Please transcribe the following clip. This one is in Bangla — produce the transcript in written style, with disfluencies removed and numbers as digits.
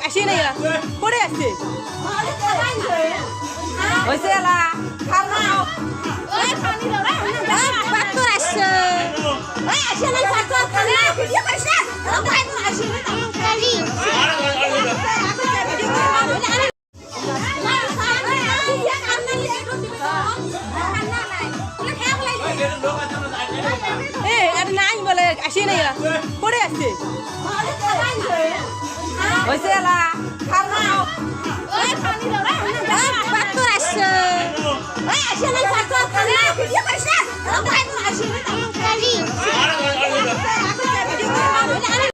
আসি না পড়ে আসছে হয়েছে এলা খাও ওই পানি দাও না পাথর আসছে ওই আসে না পাথর খালি ভিডিও করিস না ভাই আসি না খালি নাই বলে আসি না পড়ে আসছে হয়েছে এলা খাও ওই পানি দাও না পাথর আসছে